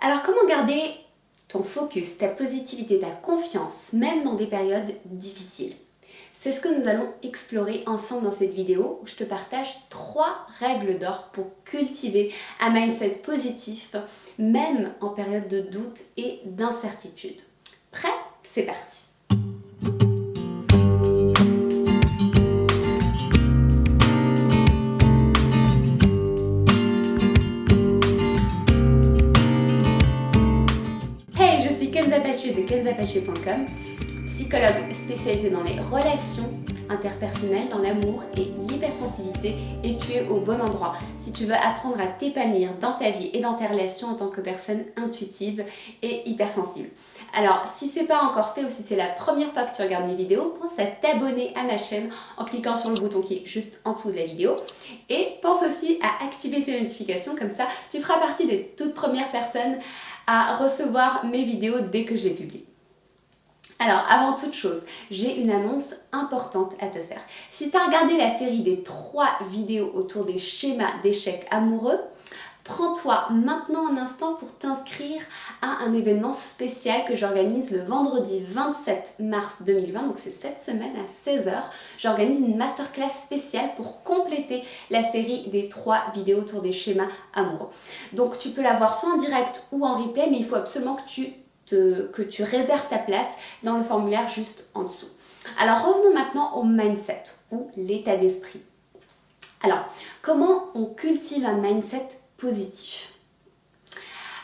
Alors comment garder ton focus, ta positivité, ta confiance, même dans des périodes difficiles? C'est ce que nous allons explorer ensemble dans cette vidéo où je te partage 3 règles d'or pour cultiver un mindset positif, même en période de doute et d'incertitude. Prêt? C'est parti! Hey, je suis Kenza Paché de kenzapaché.com, psychologue spécialisée dans les relations interpersonnelles, dans l'amour et l'hypersensibilité, et tu es au bon endroit si tu veux apprendre à t'épanouir dans ta vie et dans tes relations en tant que personne intuitive et hypersensible. Alors, si c'est pas encore fait ou si c'est la première fois que tu regardes mes vidéos, pense à t'abonner à ma chaîne en cliquant sur le bouton qui est juste en dessous de la vidéo, et pense aussi à activer tes notifications, comme ça tu feras partie des toutes premières personnes à recevoir mes vidéos dès que je les publie. Alors, avant toute chose, j'ai une annonce importante à te faire. Si tu as regardé la série des 3 vidéos autour des schémas d'échecs amoureux, prends-toi maintenant un instant pour t'inscrire à un événement spécial que j'organise le vendredi 27 mars 2020, donc c'est cette semaine à 16h. J'organise une masterclass spéciale pour compléter la série des 3 vidéos autour des schémas amoureux. Donc tu peux la voir soit en direct ou en replay, mais il faut absolument que tu réserves ta place dans le formulaire juste en dessous. Alors revenons maintenant au mindset ou l'état d'esprit. Alors, comment on cultive un mindset positif?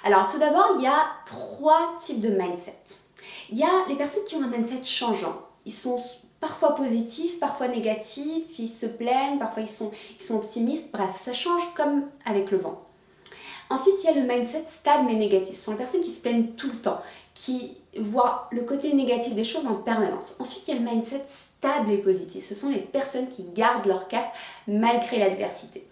Alors tout d'abord, il y a 3 types de mindset. Il y a les personnes qui ont un mindset changeant. Ils sont parfois positifs, parfois négatifs, ils se plaignent, parfois ils sont optimistes. Bref, ça change comme avec le vent. Ensuite, il y a le mindset stable mais négatif. Ce sont les personnes qui se plaignent tout le temps, qui voient le côté négatif des choses en permanence. Ensuite, il y a le mindset stable et positif. Ce sont les personnes qui gardent leur cap malgré l'adversité.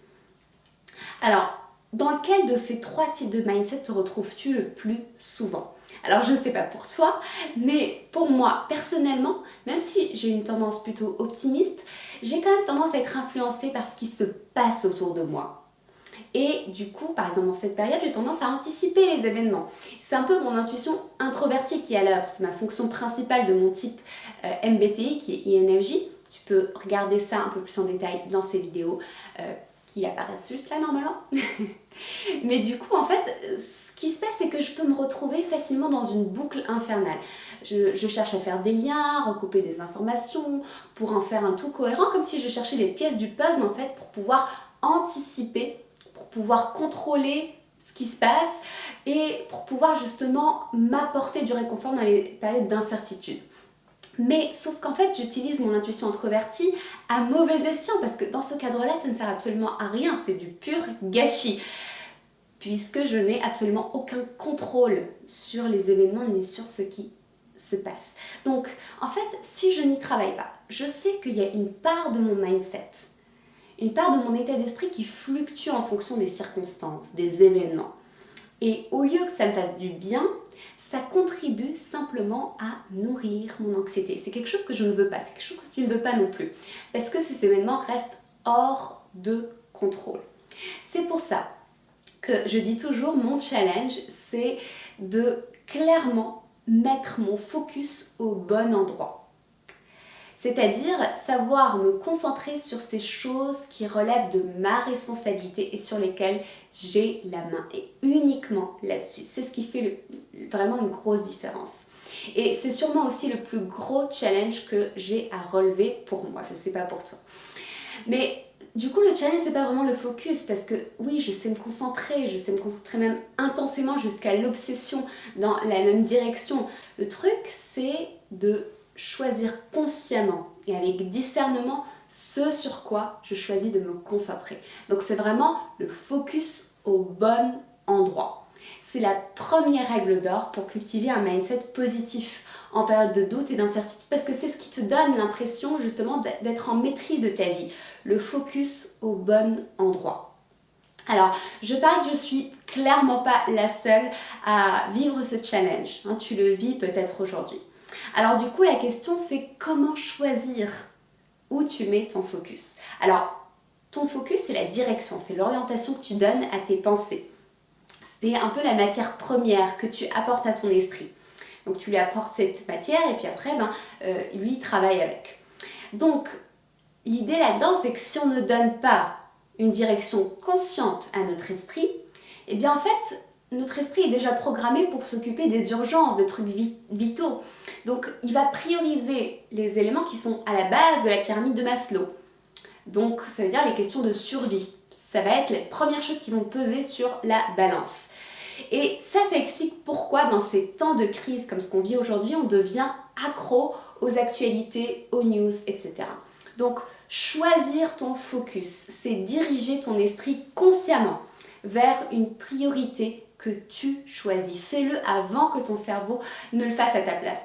Alors, dans lequel de ces 3 types de mindset te retrouves-tu le plus souvent? Alors, je ne sais pas pour toi, mais pour moi, personnellement, même si j'ai une tendance plutôt optimiste, j'ai quand même tendance à être influencée par ce qui se passe autour de moi. Et du coup, par exemple, dans cette période, j'ai tendance à anticiper les événements. C'est un peu mon intuition introvertie qui est à l'œuvre. C'est ma fonction principale de mon type MBTI, qui est INFJ. Tu peux regarder ça un peu plus en détail dans ces vidéos qui apparaissent juste là normalement. Mais du coup, en fait, ce qui se passe, c'est que je peux me retrouver facilement dans une boucle infernale. Je cherche à faire des liens, recouper des informations, pour en faire un tout cohérent, comme si je cherchais les pièces du puzzle, en fait, pour pouvoir anticiper, pour pouvoir contrôler ce qui se passe et pour pouvoir justement m'apporter du réconfort dans les périodes d'incertitude. Mais sauf qu'en fait, j'utilise mon intuition introvertie à mauvais escient parce que dans ce cadre-là, ça ne sert absolument à rien, c'est du pur gâchis puisque je n'ai absolument aucun contrôle sur les événements ni sur ce qui se passe. Donc, en fait, si je n'y travaille pas, je sais qu'il y a une part de mon mindset, une part de mon état d'esprit qui fluctue en fonction des circonstances, des événements. Et au lieu que ça me fasse du bien, ça contribue simplement à nourrir mon anxiété. C'est quelque chose que je ne veux pas, c'est quelque chose que tu ne veux pas non plus. Parce que ces événements restent hors de contrôle. C'est pour ça que je dis toujours, mon challenge, c'est de clairement mettre mon focus au bon endroit. C'est-à-dire savoir me concentrer sur ces choses qui relèvent de ma responsabilité et sur lesquelles j'ai la main, et uniquement là-dessus. C'est ce qui fait vraiment une grosse différence. Et c'est sûrement aussi le plus gros challenge que j'ai à relever pour moi, je ne sais pas pour toi. Mais du coup, le challenge, c'est pas vraiment le focus, parce que oui, je sais me concentrer même intensément jusqu'à l'obsession dans la même direction. Le truc, c'est de choisir consciemment et avec discernement ce sur quoi je choisis de me concentrer. Donc c'est vraiment le focus au bon endroit. C'est la première règle d'or pour cultiver un mindset positif en période de doute et d'incertitude, parce que c'est ce qui te donne l'impression justement d'être en maîtrise de ta vie. Le focus au bon endroit. Alors, je parie que je suis clairement pas la seule à vivre ce challenge. Tu le vis peut-être aujourd'hui. Alors du coup, la question c'est comment choisir où tu mets ton focus. Alors, ton focus, c'est la direction, c'est l'orientation que tu donnes à tes pensées. C'est un peu la matière première que tu apportes à ton esprit. Donc tu lui apportes cette matière et puis après, lui, il travaille avec. Donc l'idée là-dedans, c'est que si on ne donne pas une direction consciente à notre esprit, eh bien en fait, notre esprit est déjà programmé pour s'occuper des urgences, des trucs vitaux. Donc il va prioriser les éléments qui sont à la base de la pyramide de Maslow. Donc ça veut dire les questions de survie. Ça va être les premières choses qui vont peser sur la balance. Et ça explique pourquoi dans ces temps de crise comme ce qu'on vit aujourd'hui, on devient accro aux actualités, aux news, etc. Donc choisir ton focus, c'est diriger ton esprit consciemment vers une priorité que tu choisis. Fais-le avant que ton cerveau ne le fasse à ta place.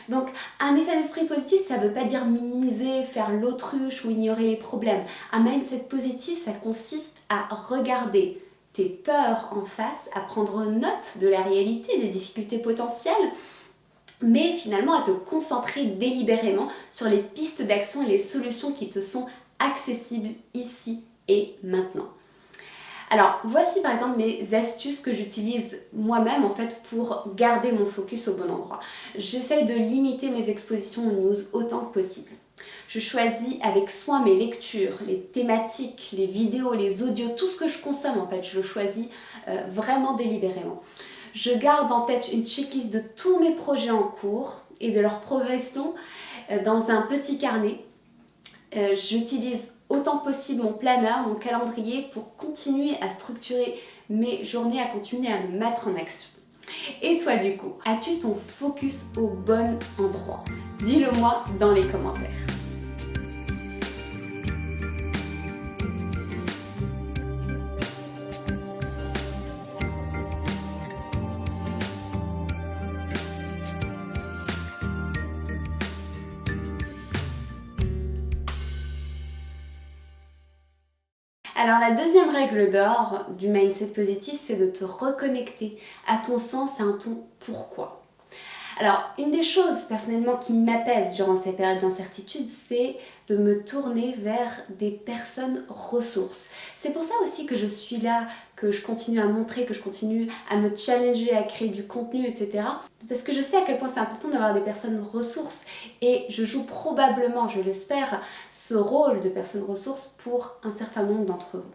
Donc un état d'esprit positif, ça ne veut pas dire minimiser, faire l'autruche ou ignorer les problèmes. Un mindset positif, ça consiste à regarder tes peurs en face, à prendre note de la réalité, des difficultés potentielles, mais finalement à te concentrer délibérément sur les pistes d'action et les solutions qui te sont accessibles ici et maintenant. Alors, voici par exemple mes astuces que j'utilise moi-même en fait pour garder mon focus au bon endroit. J'essaye de limiter mes expositions aux news autant que possible. Je choisis avec soin mes lectures, les thématiques, les vidéos, les audios, tout ce que je consomme en fait, je le choisis vraiment délibérément. Je garde en tête une checklist de tous mes projets en cours et de leur progression dans un petit carnet. J'utilise autant que possible mon planeur, mon calendrier pour continuer à structurer mes journées, à continuer à me mettre en action. Et toi du coup, as-tu ton focus au bon endroit? Dis-le moi dans les commentaires. Alors la deuxième règle d'or du mindset positif, c'est de te reconnecter à ton sens, à ton pourquoi. Alors une des choses personnellement qui m'apaise durant ces périodes d'incertitude, c'est de me tourner vers des personnes ressources. C'est pour ça aussi que je suis là, que je continue à montrer, que je continue à me challenger, à créer du contenu, etc. Parce que je sais à quel point c'est important d'avoir des personnes ressources et je joue probablement, je l'espère, ce rôle de personne ressource pour un certain nombre d'entre vous.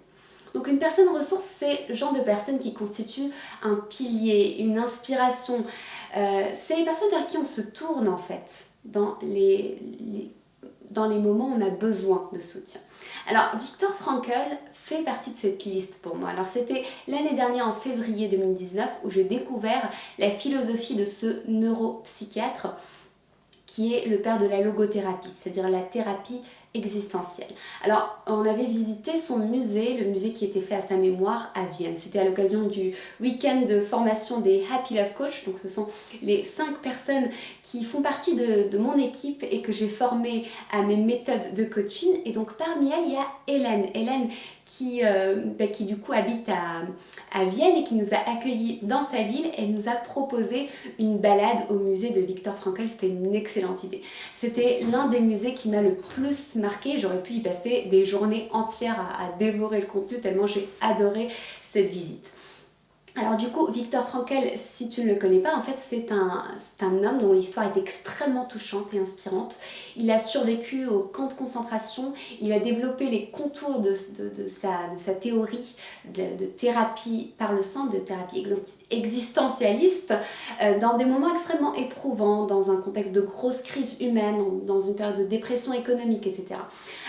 Donc une personne ressource, c'est le genre de personne qui constitue un pilier, une inspiration. C'est les personnes vers qui on se tourne en fait dans les moments où on a besoin de soutien. Alors Viktor Frankl fait partie de cette liste pour moi. Alors c'était l'année dernière en février 2019 où j'ai découvert la philosophie de ce neuropsychiatre qui est le père de la logothérapie, c'est-à-dire la thérapie existentielle. Alors, on avait visité son musée, le musée qui était fait à sa mémoire à Vienne. C'était à l'occasion du week-end de formation des Happy Love Coach. Donc, ce sont les 5 personnes qui font partie de mon équipe et que j'ai formées à mes méthodes de coaching. Et donc, parmi elles, il y a Hélène. Hélène qui du coup habite à Vienne et qui nous a accueillis dans sa ville. Elle nous a proposé une balade au musée de Viktor Frankl. C'était une excellente idée. C'était l'un des musées qui m'a le plus marqué. J'aurais pu y passer des journées entières à dévorer le contenu tellement j'ai adoré cette visite. Alors du coup, Viktor Frankl, si tu ne le connais pas, en fait c'est un homme dont l'histoire est extrêmement touchante et inspirante. Il a survécu au camp de concentration, il a développé les contours de sa théorie de thérapie par le sang, de thérapie existentialiste, dans des moments extrêmement éprouvants, dans un contexte de grosse crise humaine, dans une période de dépression économique, etc.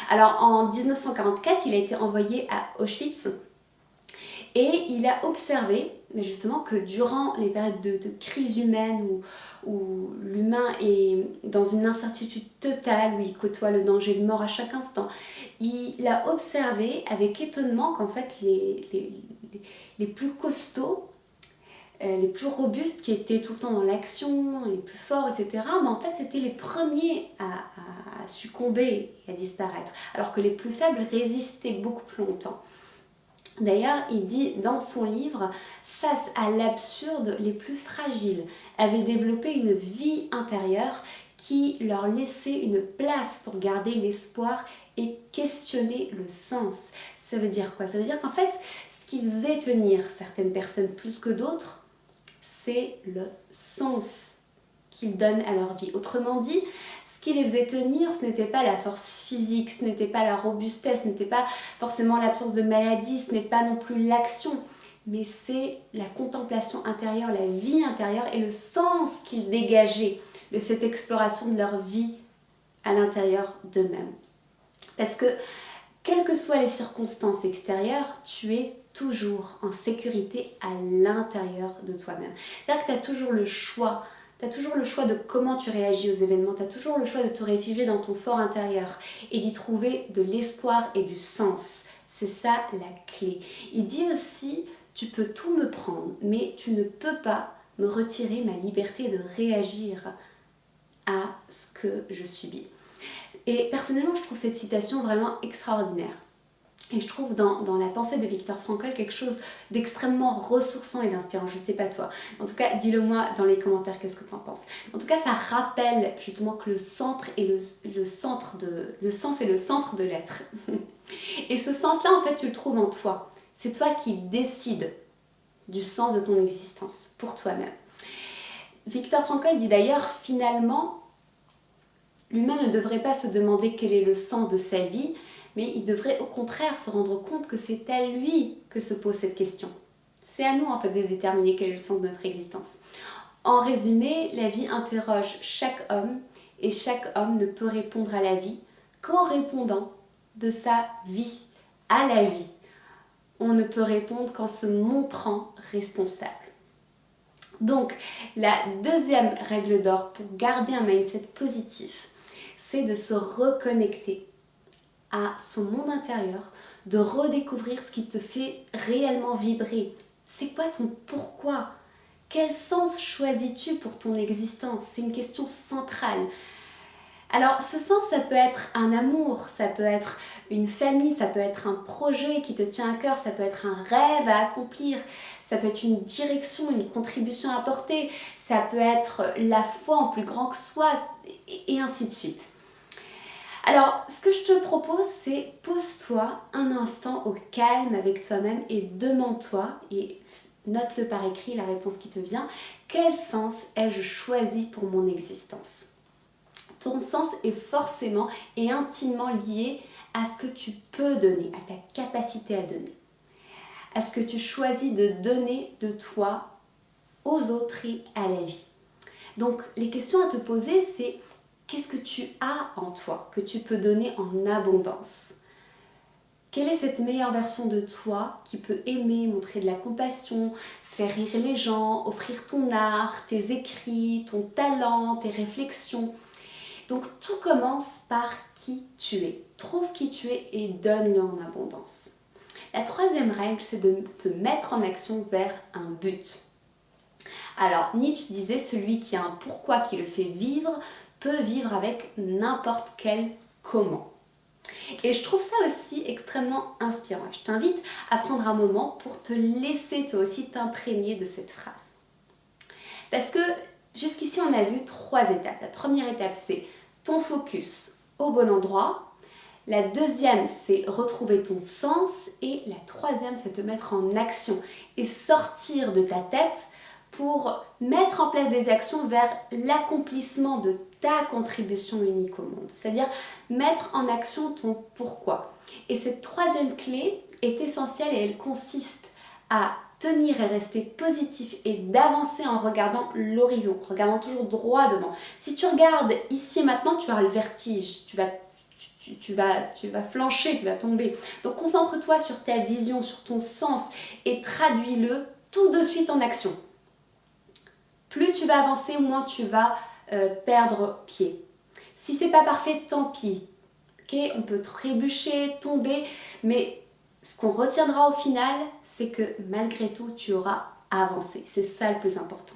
Alors en 1944, il a été envoyé à Auschwitz. Et il a observé justement que durant les périodes de crise humaine où l'humain est dans une incertitude totale, où il côtoie le danger de mort à chaque instant, il a observé avec étonnement qu'en fait les plus costauds, les plus robustes, qui étaient tout le temps dans l'action, les plus forts, etc., mais en fait c'était les premiers à succomber et à disparaître, alors que les plus faibles résistaient beaucoup plus longtemps. D'ailleurs, il dit dans son livre, face à l'absurde, les plus fragiles avaient développé une vie intérieure qui leur laissait une place pour garder l'espoir et questionner le sens. Ça veut dire quoi? Ça veut dire qu'en fait, ce qui faisait tenir certaines personnes plus que d'autres, c'est le sens qu'ils donnent à leur vie. Autrement dit, ce qui les faisait tenir, ce n'était pas la force physique, ce n'était pas la robustesse, ce n'était pas forcément l'absence de maladie, ce n'est pas non plus l'action, mais c'est la contemplation intérieure, la vie intérieure et le sens qu'ils dégageaient de cette exploration de leur vie à l'intérieur d'eux-mêmes. Parce que, quelles que soient les circonstances extérieures, tu es toujours en sécurité à l'intérieur de toi-même. C'est-à-dire que tu as toujours le choix. Tu as toujours le choix de comment tu réagis aux événements. Tu as toujours le choix de te réfugier dans ton fort intérieur et d'y trouver de l'espoir et du sens. C'est ça la clé. Il dit aussi, tu peux tout me prendre, mais tu ne peux pas me retirer ma liberté de réagir à ce que je subis. Et personnellement, je trouve cette citation vraiment extraordinaire. Et je trouve dans la pensée de Viktor Frankl quelque chose d'extrêmement ressourçant et d'inspirant. Je ne sais pas toi. En tout cas, dis-le moi dans les commentaires, qu'est-ce que tu en penses. En tout cas, ça rappelle justement que le centre est le sens est le centre de l'être. Et ce sens-là, en fait, tu le trouves en toi. C'est toi qui décides du sens de ton existence pour toi-même. Viktor Frankl dit d'ailleurs, finalement, l'humain ne devrait pas se demander quel est le sens de sa vie, mais il devrait au contraire se rendre compte que c'est à lui que se pose cette question. C'est à nous en fait de déterminer quel est le sens de notre existence. En résumé, la vie interroge chaque homme et chaque homme ne peut répondre à la vie qu'en répondant de sa vie à la vie. On ne peut répondre qu'en se montrant responsable. Donc, la deuxième règle d'or pour garder un mindset positif, c'est de se reconnecter à son monde intérieur, de redécouvrir ce qui te fait réellement vibrer. C'est quoi ton pourquoi? Quel sens choisis-tu pour ton existence? C'est une question centrale. Alors, ce sens, ça peut être un amour, ça peut être une famille, ça peut être un projet qui te tient à cœur, ça peut être un rêve à accomplir, ça peut être une direction, une contribution à apporter, ça peut être la foi en plus grand que soi, et ainsi de suite. Alors, ce que je te propose, c'est pose-toi un instant au calme avec toi-même et demande-toi, et note-le par écrit, la réponse qui te vient, quel sens ai-je choisi pour mon existence? Ton sens est forcément et intimement lié à ce que tu peux donner, à ta capacité à donner, à ce que tu choisis de donner de toi aux autres et à la vie. Donc, les questions à te poser, c'est qu'est-ce que tu as en toi que tu peux donner en abondance? Quelle est cette meilleure version de toi qui peut aimer, montrer de la compassion, faire rire les gens, offrir ton art, tes écrits, ton talent, tes réflexions? Donc tout commence par qui tu es. Trouve qui tu es et donne-le en abondance. La troisième règle, c'est de te mettre en action vers un but. Alors Nietzsche disait, celui qui a un pourquoi qui le fait vivre peut vivre avec n'importe quel comment. Et je trouve ça aussi extrêmement inspirant. Je t'invite à prendre un moment pour te laisser toi aussi t'imprégner de cette phrase. Parce que jusqu'ici, on a vu 3 étapes. La première étape, c'est ton focus au bon endroit. La deuxième, c'est retrouver ton sens. Et la troisième, c'est te mettre en action et sortir de ta tête pour mettre en place des actions vers l'accomplissement de ta contribution unique au monde. C'est-à-dire mettre en action ton pourquoi. Et cette troisième clé est essentielle et elle consiste à tenir et rester positif et d'avancer en regardant l'horizon, en regardant toujours droit devant. Si tu regardes ici et maintenant, tu auras le vertige, tu vas flancher, tu vas tomber. Donc concentre-toi sur ta vision, sur ton sens et traduis-le tout de suite en action. Plus tu vas avancer, moins tu vas perdre pied. Si c'est pas parfait, tant pis. Okay, on peut trébucher, tomber, mais ce qu'on retiendra au final, c'est que malgré tout, tu auras avancé. C'est ça le plus important.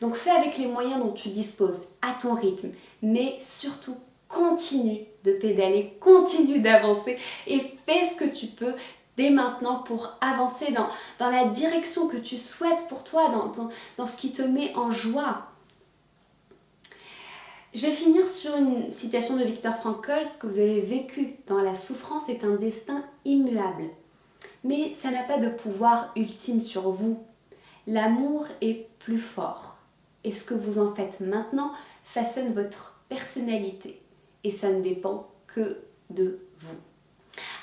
Donc fais avec les moyens dont tu disposes, à ton rythme, mais surtout continue de pédaler, continue d'avancer et fais ce que tu peux dès maintenant pour avancer dans la direction que tu souhaites pour toi, dans ce qui te met en joie. Je vais finir sur une citation de Viktor Frankl. Ce que vous avez vécu dans la souffrance est un destin immuable. mais ça n'a pas de pouvoir ultime sur vous. L'amour est plus fort. Et ce que vous en faites maintenant façonne votre personnalité. Et ça ne dépend que de vous.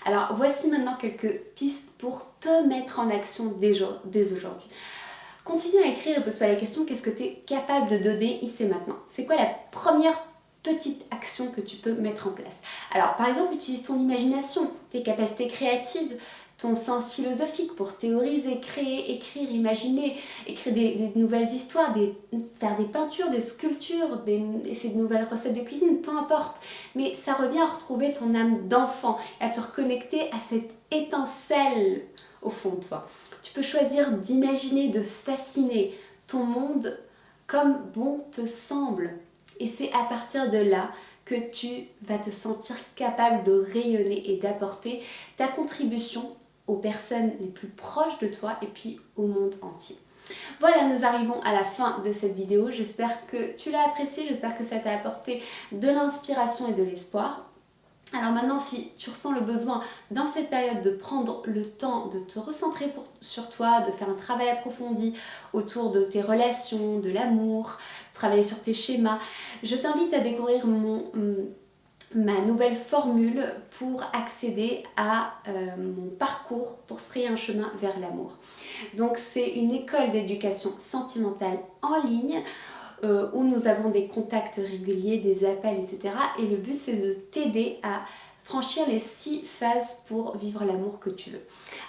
Alors voici maintenant quelques pistes pour te mettre en action dès aujourd'hui. Continue à écrire et pose-toi la question, qu'est-ce que tu es capable de donner ici et maintenant? C'est quoi la première petite action que tu peux mettre en place? Alors par exemple, utilise ton imagination, tes capacités créatives, ton sens philosophique pour théoriser, créer, écrire, imaginer, écrire des nouvelles histoires, faire des peintures, des sculptures, essayer de nouvelles recettes de cuisine, peu importe. Mais ça revient à retrouver ton âme d'enfant et à te reconnecter à cette étincelle au fond de toi. Tu peux choisir d'imaginer, de fasciner ton monde comme bon te semble. Et c'est à partir de là que tu vas te sentir capable de rayonner et d'apporter ta contribution aux personnes les plus proches de toi et puis au monde entier. Voilà, nous arrivons à la fin de cette vidéo. J'espère que tu l'as appréciée, j'espère que ça t'a apporté de l'inspiration et de l'espoir. Alors maintenant, si tu ressens le besoin dans cette période de prendre le temps de te recentrer sur toi, de faire un travail approfondi autour de tes relations, de l'amour, travailler sur tes schémas, je t'invite à découvrir ma nouvelle formule pour accéder à mon parcours pour se frayer un chemin vers l'amour. Donc c'est une école d'éducation sentimentale en ligne où nous avons des contacts réguliers, des appels, etc. Et le but c'est de t'aider à franchir les 6 phases pour vivre l'amour que tu veux.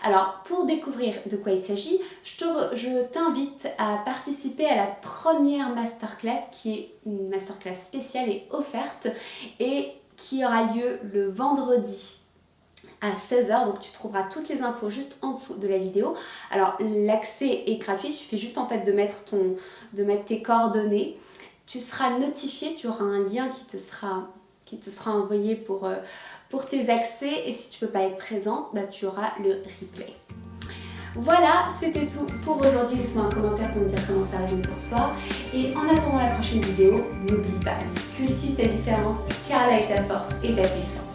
Alors pour découvrir de quoi il s'agit, je t'invite à participer à la première masterclass qui est une masterclass spéciale et offerte et qui aura lieu le vendredi à 16h, donc tu trouveras toutes les infos juste en dessous de la vidéo. Alors l'accès est gratuit, il suffit juste en fait de mettre tes coordonnées. Tu seras notifié, tu auras un lien qui te sera envoyé pour tes accès et si tu ne peux pas être présente, tu auras le replay. Voilà, c'était tout pour aujourd'hui. Laisse-moi un commentaire pour me dire comment ça résonne pour toi. Et en attendant la prochaine vidéo, n'oublie pas, cultive ta différence car elle est ta force et ta puissance.